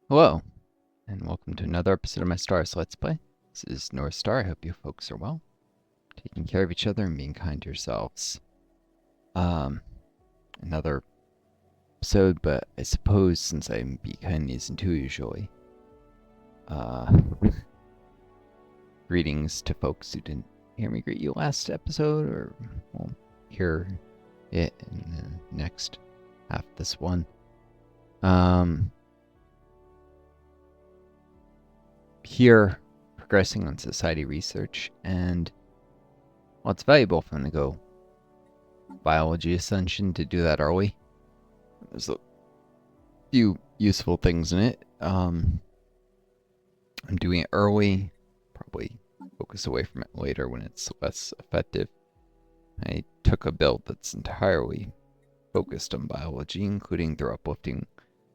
Hello, and welcome to another episode of my Stars Let's Play. This is Northstar. I hope you folks are well, taking care of each other and being kind to yourselves. Another episode, but I suppose since I'm behind these in two usually, greetings to folks who didn't hear me greet you last episode, or won't hear it in the next half of this one. Here, progressing on society research, and well, it's valuable for them to go biology ascension to do that early. There's a few useful things in it. I'm doing it early, probably focus away from it later when it's less effective. I took a build that's entirely focused on biology, including through uplifting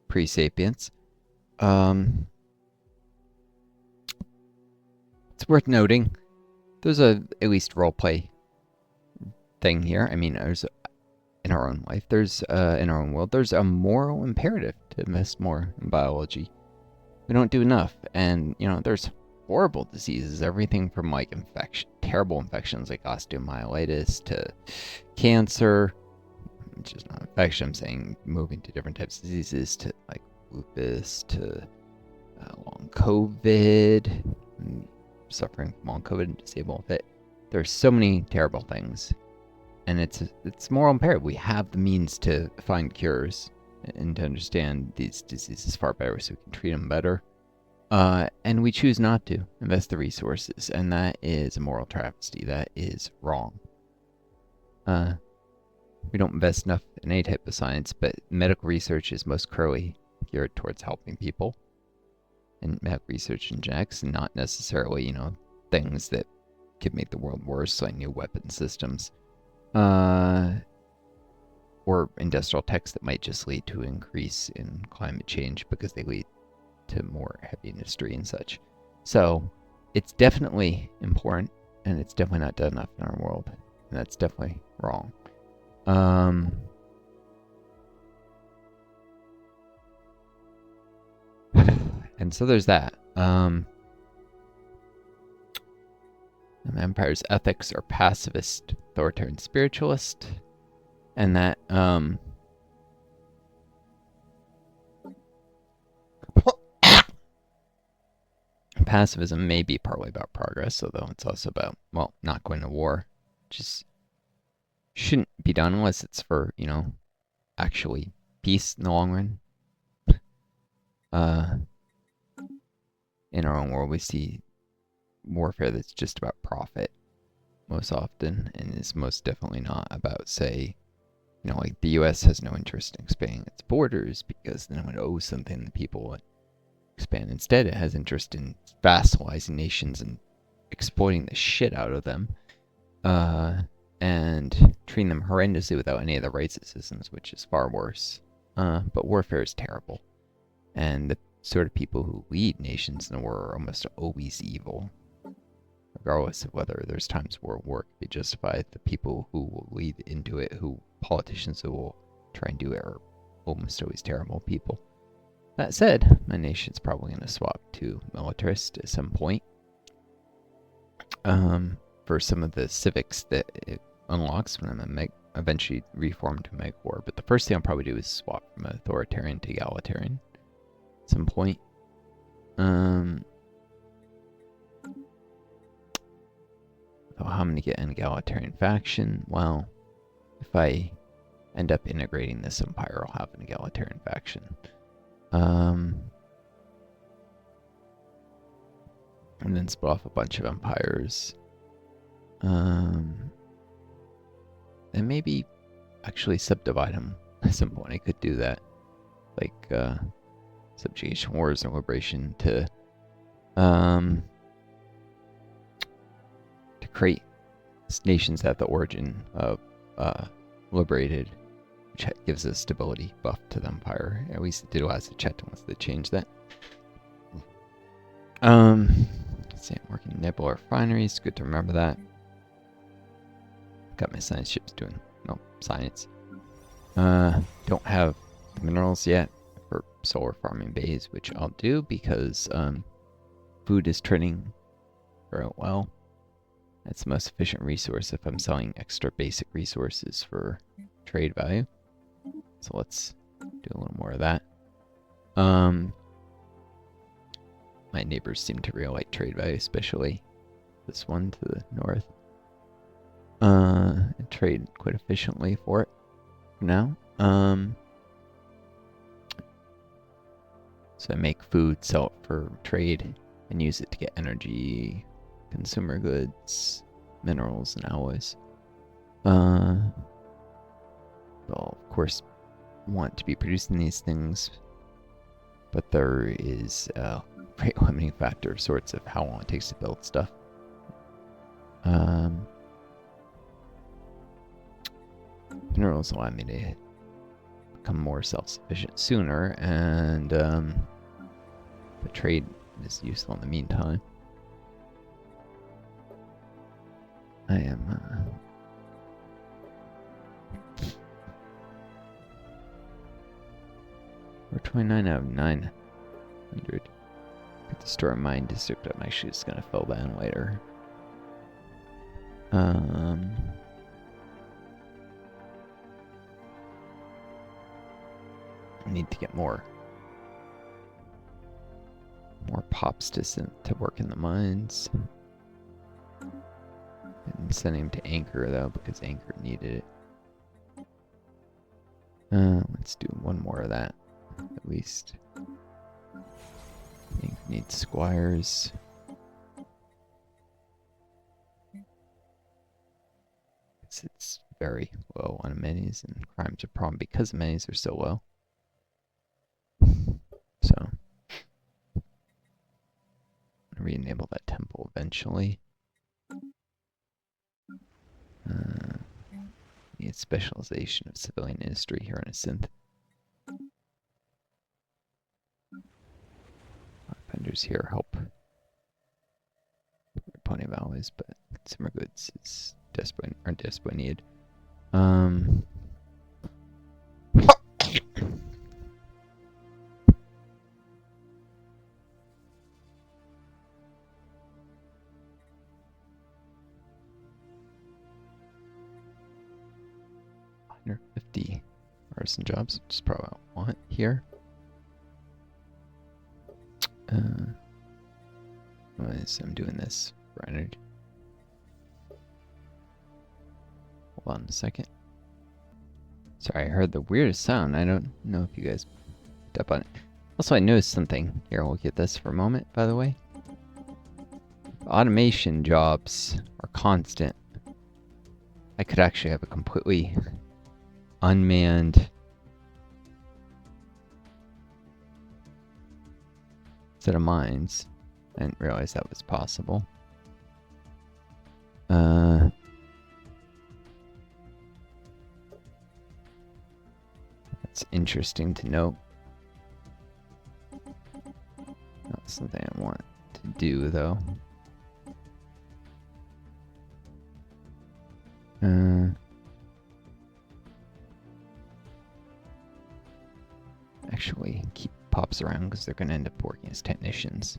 pre-sapients. It's worth noting, there's at least roleplay thing here. I mean, there's in our own life, there's in our own world, there's a moral imperative to invest more in biology. We don't do enough, and there's horrible diseases, everything from like terrible infections like osteomyelitis to cancer, which is not infection. I'm saying moving to different types of diseases to like lupus to long COVID. Suffering from long COVID and disabled with it. There's so many terrible things, and it's moral imperative. We have the means to find cures and to understand these diseases far better, so we can treat them better. And we choose not to invest the resources, and that is a moral travesty. That is wrong. We don't invest enough in any type of science, but medical research is most clearly geared towards helping people. And medical research and genetics, and not necessarily, things that could make the world worse, like new weapon systems, or industrial techs that might just lead to an increase in climate change because they lead to more heavy industry and such. So it's definitely important, and it's definitely not done enough in our world, and that's definitely wrong. And so there's that. Empire's ethics are pacifist, authoritarian, spiritualist, and that pacifism may be partly about progress, although it's also about, well, not going to war. Just shouldn't be done unless it's for, actually peace in the long run. In our own world, we see warfare that's just about profit most often, and is most definitely not about, say, like the U.S. has no interest in expanding its borders because then it would owe something to people would expand. Instead, it has interest in vassalizing nations and exploiting the shit out of them, and treating them horrendously without any of the rights of citizens, which is far worse. But warfare is terrible, and the sort of people who lead nations in the war are almost always evil. Regardless of whether there's times where war can be justified, the people who will lead into it, politicians who will try and do it, are almost always terrible people. That said, my nation's probably going to swap to militarist at some point. For some of the civics that it unlocks when I'm eventually reformed to Meg War. But the first thing I'll probably do is swap from authoritarian to egalitarian at some point. How I'm going to get an egalitarian faction? Well, if I end up integrating this empire, I'll have an egalitarian faction. And then split off a bunch of empires. And maybe actually subdivide them at some point. I could do that. Like, subjugation wars and liberation to create nations at the origin of liberated, which gives a stability buff to the empire. At least it did as a Chet wants to change that. Let's see, I'm working Nebula refineries. Good to remember that. Got my science ships doing science. Don't have the minerals yet. for solar farming bays, which I'll do because food is trending very well. That's the most efficient resource if I'm selling extra basic resources for trade value. So let's do a little more of that. My neighbors seem to really like trade value, especially this one to the north. And trade quite efficiently for it for now. So I make food, sell it for trade, and use it to get energy, consumer goods, minerals, and alloys. They'll, of course, want to be producing these things, but there is a great limiting factor of sorts of how long it takes to build stuff. Minerals allow me to become more self-sufficient sooner, and the trade is useful in the meantime. I am we're 29 out of 900. Could destroy a mine district. I'm actually just gonna fill that in later. I need to get more pops to work in the mines. And sending him to Anchor though, because Anchor needed it. Let's do one more of that, at least. Anchor needs squires. It's very low on amenities, and crime's a problem because amenities are so low. So, I'm gonna re-enable that temple eventually. Need specialization of civilian industry here in a synth. Vendors here help plenty of alloys, but consumer goods is desperate need. $150 artisan jobs, which is probably what I want here. So I'm doing this for energy. Hold on a second. Sorry, I heard the weirdest sound. I don't know if you guys picked up on it. Also, I noticed something. Here, we'll get this for a moment, by the way. Automation jobs are constant. I could actually have a completely unmanned set of mines. I didn't realize that was possible. That's interesting to note. Not something I want to do, though. Actually, keep pops around because they're going to end up working as technicians.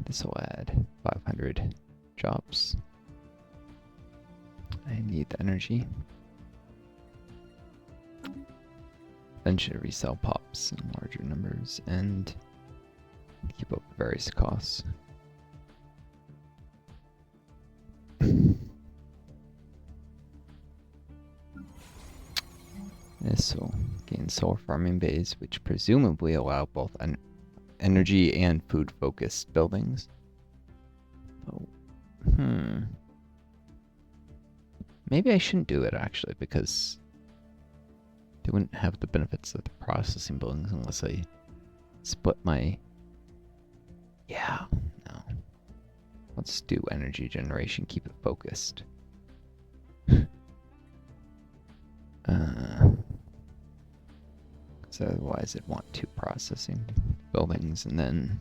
This will add 500 jobs. I need the energy. Then should resell pops in larger numbers and keep up with various costs. This will gain solar farming bays, which presumably allow both energy and food-focused buildings. Oh, maybe I shouldn't do it, actually, because they wouldn't have the benefits of the processing buildings unless I split my... Yeah, no. Let's do energy generation, keep it focused. So otherwise I'd want two processing buildings and then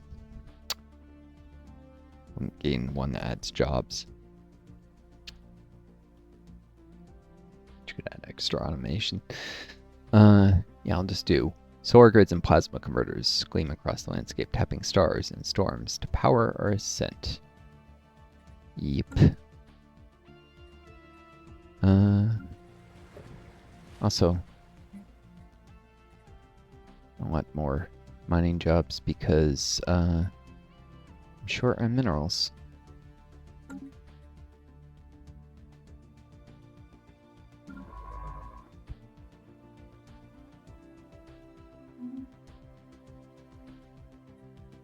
gain one that adds jobs. Which could add extra automation. Yeah, I'll just do Solar grids and plasma converters gleam across the landscape, tapping stars and storms to power our ascent. Yep. Also, I want more mining jobs because I'm short on minerals.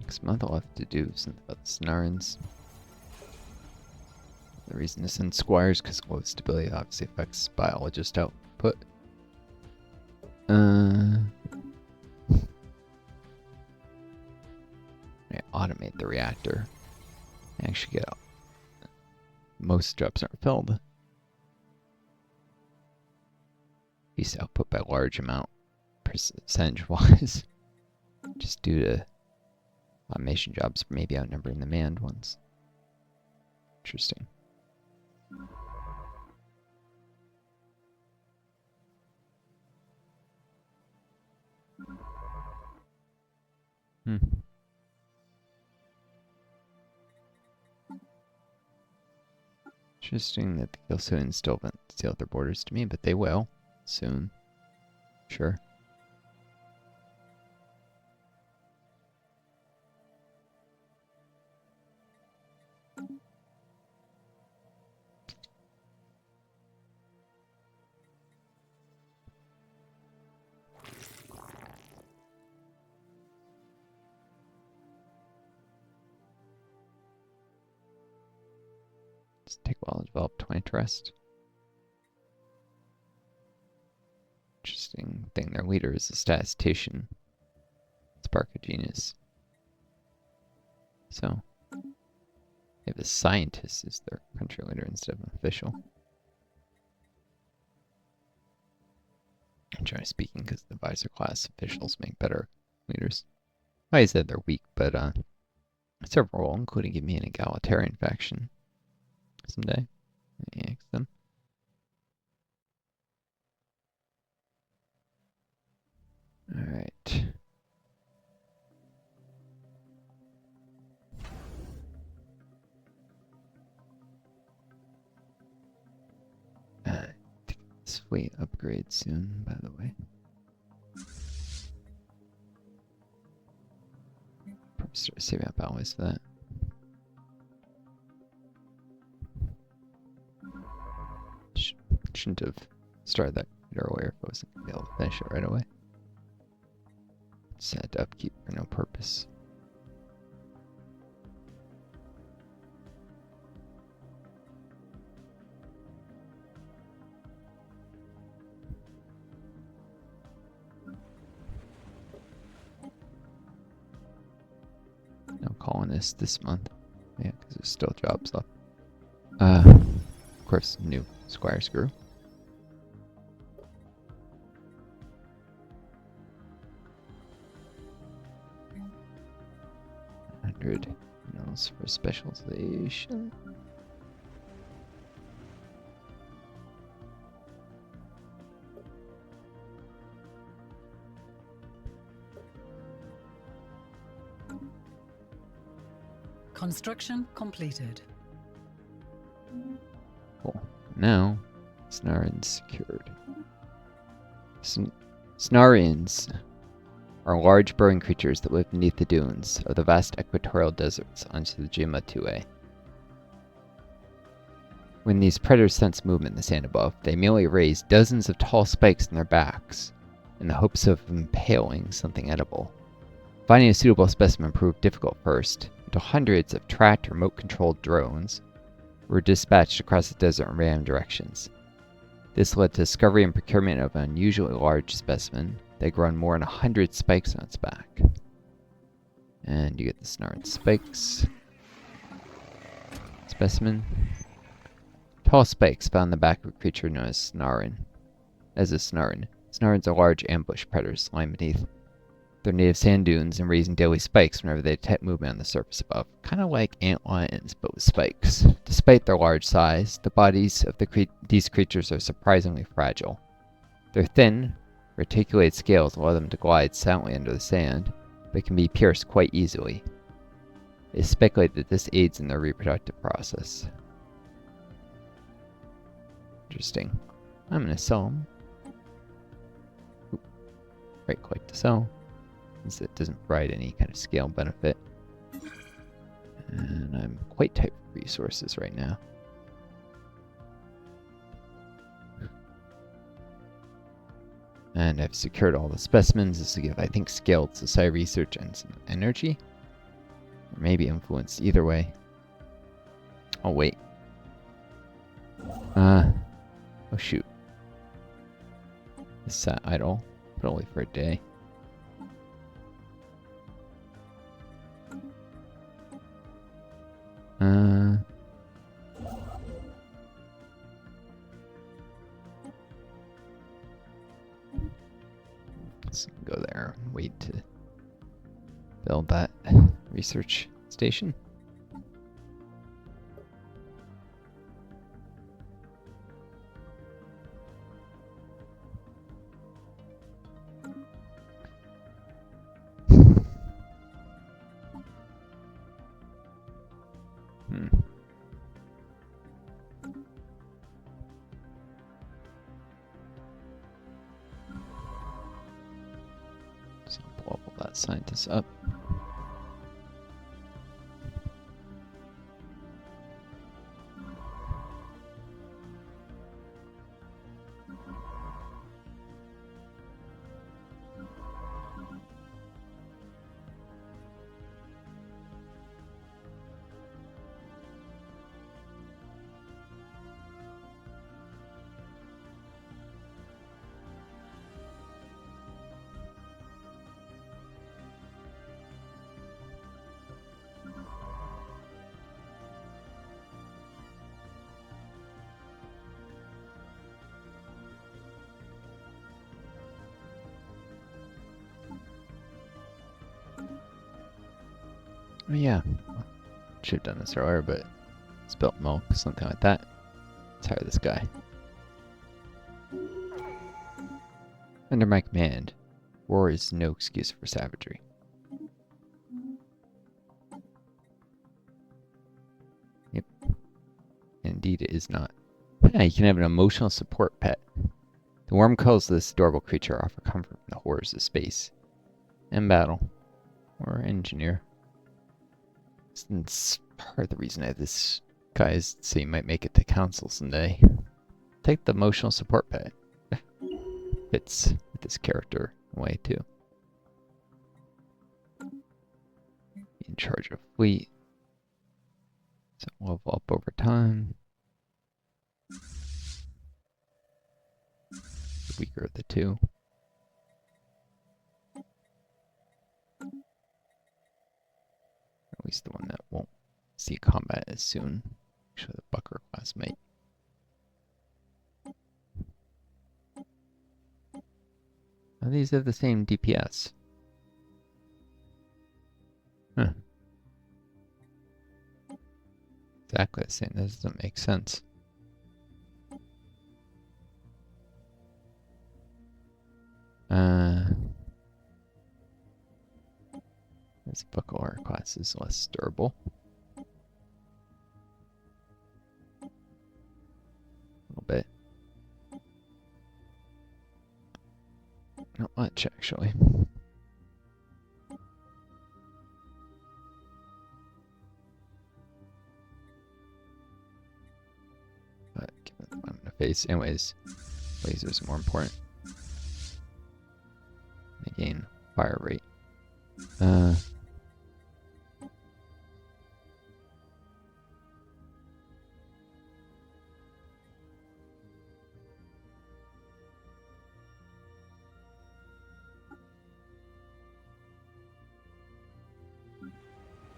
Next month I'll have to do something about the Snarans. The reason to send squires because low stability obviously affects biologist output. I automate the reactor. I actually get out. Most jobs aren't filled. Increase output by a large amount percentage wise. Just due to automation jobs maybe outnumbering the manned ones. Interesting. Interesting that the Gilsonians still haven't sealed their borders to me, but they will soon. Sure. Take a while to develop 20 trust. Interesting thing, their leader is a statistician. Spark a genius. So, they have a scientist as their country leader instead of an official. I'm generally speaking because the advisor class officials make better leaders. I said they're weak, but several role, including give me an egalitarian faction. Someday. Ask them. Alright. This fleet upgrade soon, by the way. Probably start saving up always for that. Shouldn't have started that earlier if I wasn't going to be able to finish it right away. Set upkeep for no purpose. No colonists this month. Yeah, because there's still jobs left. Of course, new squires grew. 100 minerals for specialization. Construction completed. Cool. Now, Snarans secured. Snarians are large burrowing creatures that live beneath the dunes of the vast equatorial deserts onto the Jima 2A. When these predators sense movement in the sand above, they immediately raise dozens of tall spikes in their backs in the hopes of impaling something edible. Finding a suitable specimen proved difficult first, until hundreds of tracked remote-controlled drones were dispatched across the desert in random directions. This led to discovery and procurement of an unusually large specimen that had grown more than 100 spikes on its back. And you get the Sniran spikes. Specimen. Tall spikes found in the back of a creature known as Sniran. Snarans are large ambush predators lying beneath their native sand dunes and raising daily spikes whenever they detect movement on the surface above. Kind of like ant lions, but with spikes. Despite their large size, the bodies of these creatures are surprisingly fragile. They're thin, Reticulated scales allow them to glide silently under the sand, but can be pierced quite easily. It is speculated that this aids in their reproductive process. Interesting. I'm going to sell them. Right click to sell, since it doesn't provide any kind of scale benefit. And I'm quite tight for resources right now. And I've secured all the specimens. This will give, I think, scale to society research and some energy. Or maybe influence, either way. Oh, wait. Oh, shoot. This sat idle, but only for a day. Let's go there and wait to build that research station. So level that scientist up. Oh yeah, should have done this earlier, but spilt milk, something like that. Let's hire this guy. Under my command, war is no excuse for savagery. Yep. Indeed it is not. Yeah, you can have an emotional support pet. The warm cuddles of this adorable creature offer comfort from the horrors of space and battle, or engineer. It's part of the reason I have this guy is so you might make it to council someday. Take the emotional support pet. Fits with this character way too. Be in charge of fleet. So level up over time. The weaker of the two. At least the one that won't see combat as soon. Actually, the Bucker class might. Oh, these have the same DPS. Huh. Exactly the same. That doesn't make sense. This Buckler class is less durable. A little bit. Not much, actually. But given what I'm gonna face, anyways, lasers are more important. They gain fire rate.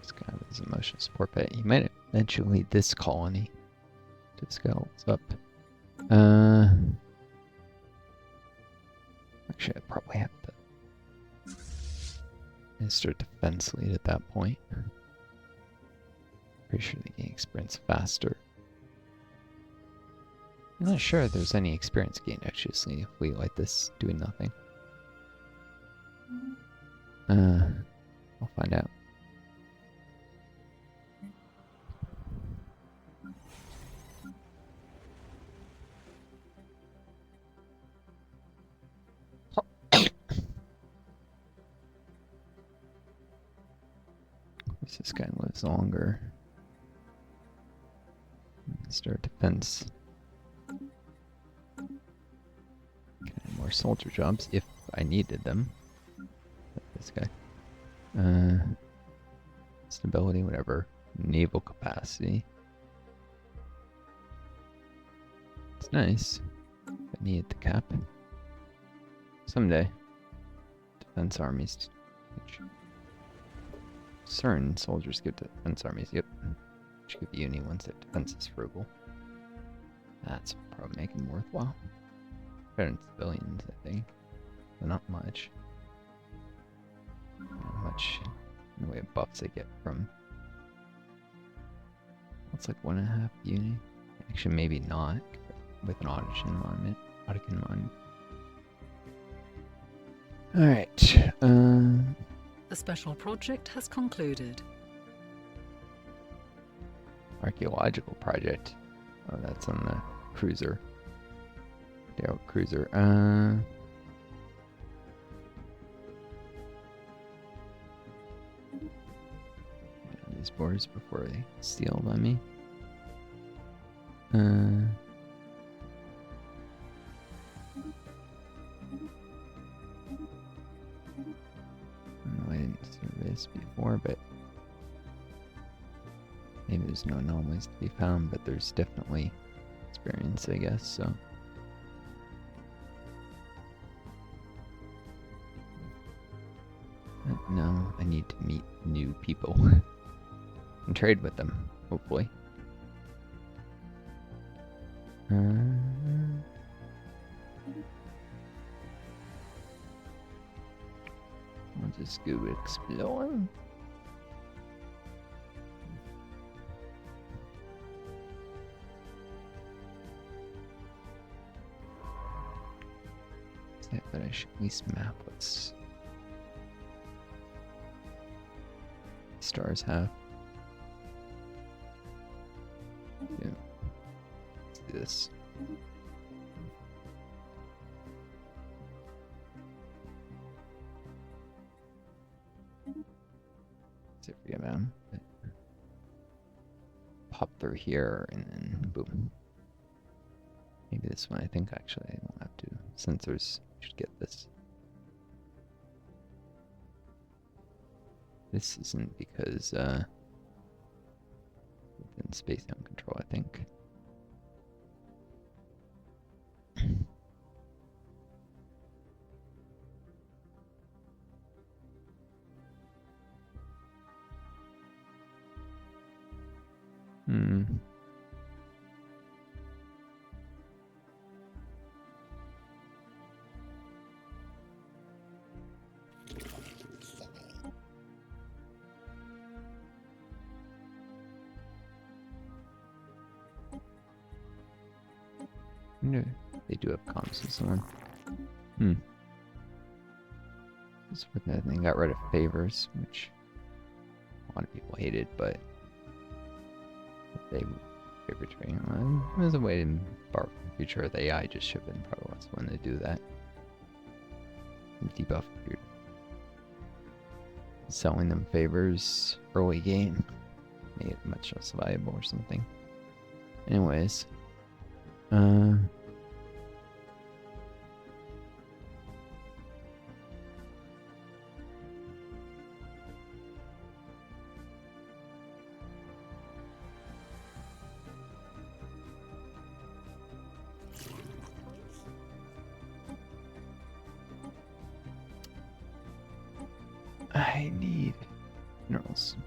This guy with his emotional support pet. He might eventually lead this colony to scale up. Actually, I'd probably have to Minister Defense lead at that point. Pretty sure they gain experience faster. I'm not sure if there's any experience gained actually just leading a fleet like this doing nothing. I'll find out. This guy lives longer. Start defense. Okay, more soldier jobs if I needed them. This guy. Stability, whatever. Naval capacity. It's nice. I needed the cap. Someday. Defense armies. Certain soldiers give defense armies. Yep. Should give uni ones that defense is frugal. That's probably making them worthwhile. Better than civilians, I think. But not much. Not much in the way of buffs they get from. It's like 1.5 uni. Actually, maybe not. With an Audition monument. Alright. The special project has concluded. Archaeological project. Oh, that's on the cruiser. The cruiser. These boards before they steal on me. I didn't see this before, but maybe there's no anomalies to be found, but there's definitely experience, I guess, so. But no, I need to meet new people and trade with them, hopefully. I'll just go exploring. But I should at least map what's stars have. Yeah. Let's do this. See if we get them. Pop through here and then boom. Maybe this one. I think actually I won't have to. Sensors should get this. This isn't because within space down control, I think. No, they do have comms and so on. This they got rid of favors, which a lot of people hated, but they favor trading. There's a way to borrow from the future of the AI just ship in progress when they do that. And debuff your selling them favors early game. Make it much less valuable or something. Anyways. I need minerals.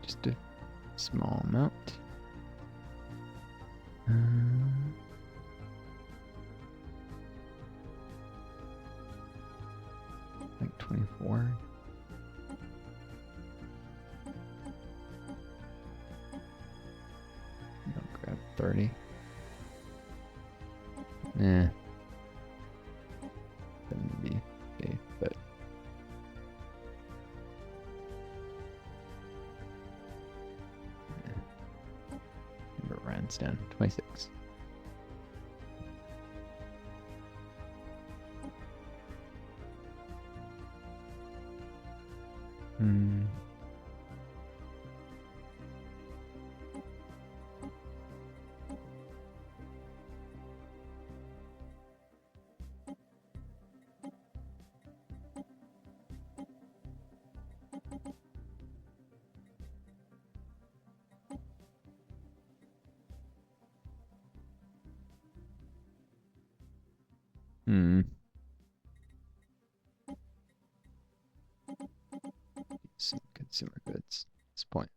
Just a small amount. Like 24. I'll grab 30. Nah. That would be safe, but it's down. 26. Hmm. Hmm. Some consumer goods at this point.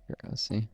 Here, let's see.